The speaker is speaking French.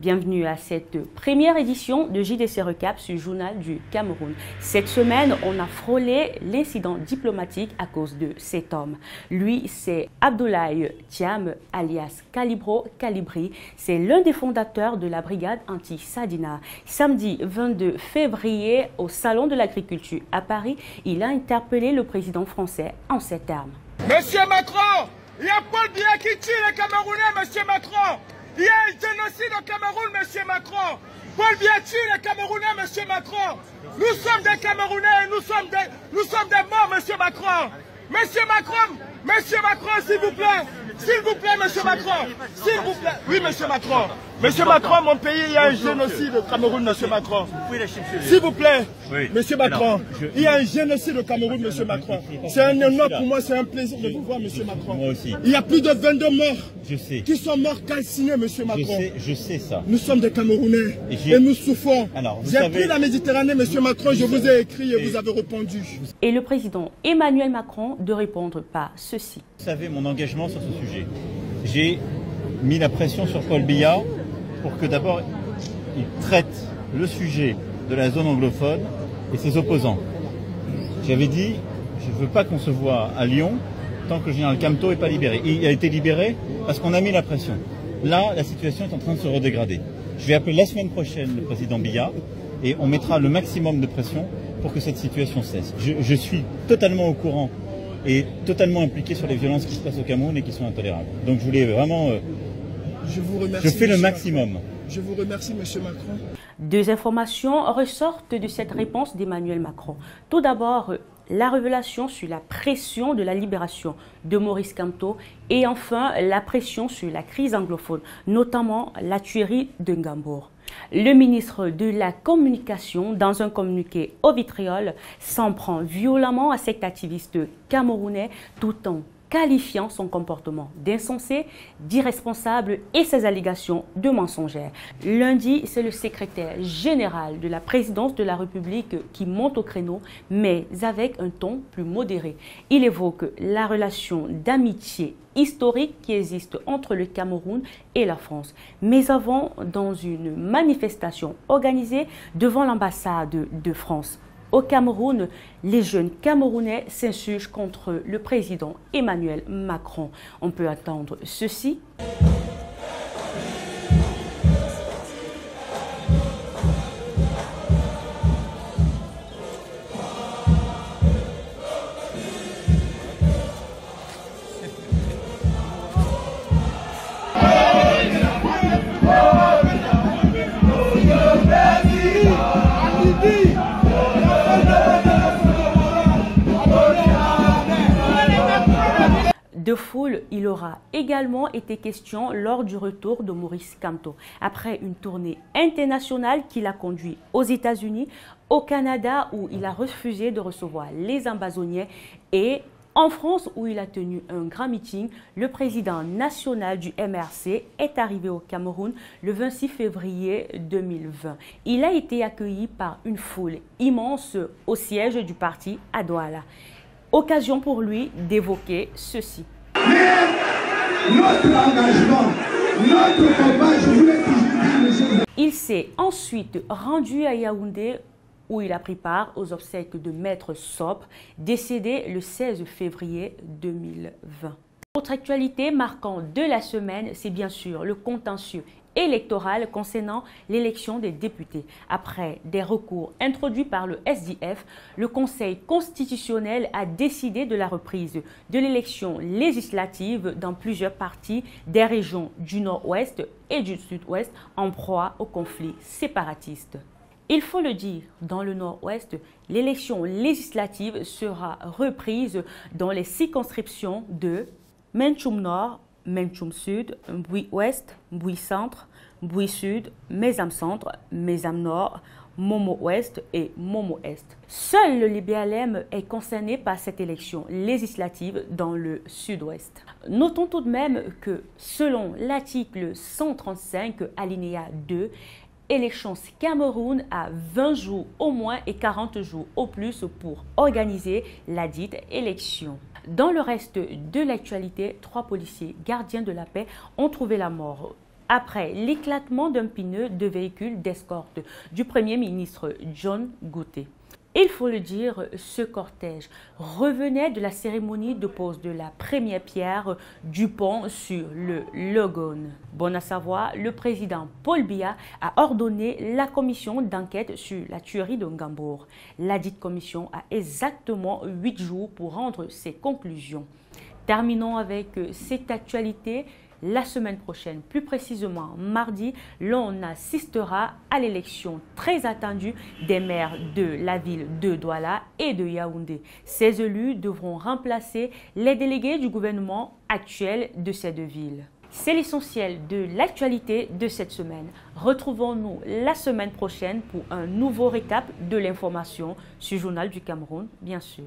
Bienvenue à cette première édition de JDC Recap sur le journal du Cameroun. Cette semaine, on a frôlé l'incident diplomatique à cause de cet homme. Lui, c'est Abdoulaye Thiam, alias Calibro Calibri. C'est l'un des fondateurs de la brigade anti-Sadina. Samedi 22 février, au Salon de l'Agriculture à Paris, il a interpellé le président français en ces termes. Monsieur Macron, il y a Paul Biya qui tue les Camerounais, monsieur Macron. Il y a un génocide au Cameroun, monsieur Macron. Paul Biya tue les Camerounais, monsieur Macron. Nous sommes des Camerounais, nous sommes des morts, monsieur Macron. Monsieur Macron, s'il vous plaît, monsieur Macron, s'il vous plaît. Oui, monsieur Macron. Monsieur Macron, mon pays, il y a un génocide au Cameroun, monsieur Macron. S'il vous plaît, oui. Monsieur Macron, il y a un génocide au Cameroun, monsieur Macron. C'est un honneur pour moi, c'est un plaisir de vous voir, monsieur Macron. Moi aussi. Il y a plus de 22 morts. Je sais. Qui sont morts calcinés, monsieur Macron. Je sais ça. Nous sommes des Camerounais et nous souffrons. J'ai pris la Méditerranée, monsieur Macron, je vous ai écrit et vous avez répondu. Et le président Emmanuel Macron de répondre par ceci. Vous savez mon engagement sur ce sujet. J'ai mis la pression sur Paul Biya pour que d'abord il traite le sujet de la zone anglophone et ses opposants. J'avais dit, je ne veux pas qu'on se voit à Lyon tant que le général Camteau n'est pas libéré. Il a été libéré parce qu'on a mis la pression. Là, la situation est en train de se redégrader. Je vais appeler la semaine prochaine le président Biya et on mettra le maximum de pression pour que cette situation cesse. Je suis totalement au courant et totalement impliqué sur les violences qui se passent au Cameroun et qui sont intolérables. Donc je voulais vraiment... Je vous remercie. Je fais le maximum. Macron. Je vous remercie, monsieur Macron. Deux informations ressortent de cette réponse d'Emmanuel Macron. Tout d'abord, la révélation sur la pression de la libération de Maurice Kamto et enfin la pression sur la crise anglophone, notamment la tuerie de Ngambour. Le ministre de la Communication, dans un communiqué au vitriol, s'en prend violemment à cet activiste camerounais tout en qualifiant son comportement d'insensé, d'irresponsable et ses allégations de mensongères. Lundi, c'est le secrétaire général de la présidence de la République qui monte au créneau, mais avec un ton plus modéré. Il évoque la relation d'amitié historique qui existe entre le Cameroun et la France. Mais avant, dans une manifestation organisée devant l'ambassade de France au Cameroun, les jeunes Camerounais s'insurgent contre le président Emmanuel Macron. On peut attendre ceci. De foule, il aura également été question lors du retour de Maurice Kamto. Après une tournée internationale qu'il a conduite aux États-Unis, au Canada où il a refusé de recevoir les ambassoniens et en France où il a tenu un grand meeting, le président national du MRC est arrivé au Cameroun le 26 février 2020. Il a été accueilli par une foule immense au siège du parti à Douala. Occasion pour lui d'évoquer ceci. Mais notre engagement, notre combat, je voulais toujours dire... Il s'est ensuite rendu à Yaoundé où il a pris part aux obsèques de Maître Sop, décédé le 16 février 2020. Autre actualité marquante de la semaine, c'est bien sûr le contentieux électoral concernant l'élection des députés. Après des recours introduits par le SDF, le Conseil constitutionnel a décidé de la reprise de l'élection législative dans plusieurs parties des régions du Nord-Ouest et du Sud-Ouest en proie au conflit séparatiste. Il faut le dire, dans le Nord-Ouest, l'élection législative sera reprise dans les circonscriptions de Mentchoum Nord, Mentchoum Sud, Mbui Ouest, Mbui Centre, Mbui Sud, Mézam Centre, Mézam Nord, Momo Ouest et Momo Est. Seul le LIBALM est concerné par cette élection législative dans le Sud-Ouest. Notons tout de même que selon l'article 135 alinéa 2, Élections Cameroun a 20 jours au moins et 40 jours au plus pour organiser la dite élection. Dans le reste de l'actualité, 3 policiers gardiens de la paix ont trouvé la mort après l'éclatement d'un pneu de véhicule d'escorte du Premier ministre John Gouté. Il faut le dire, ce cortège revenait de la cérémonie de pose de la première pierre du pont sur le Logone. Bon à savoir, le président Paul Biya a ordonné la commission d'enquête sur la tuerie de Ngambour. La dite commission a exactement 8 jours pour rendre ses conclusions. Terminons avec cette actualité. La semaine prochaine, plus précisément mardi, l'on assistera à l'élection très attendue des maires de la ville de Douala et de Yaoundé. Ces élus devront remplacer les délégués du gouvernement actuel de ces deux villes. C'est l'essentiel de l'actualité de cette semaine. Retrouvons-nous la semaine prochaine pour un nouveau récap de l'information sur Journal du Cameroun, bien sûr.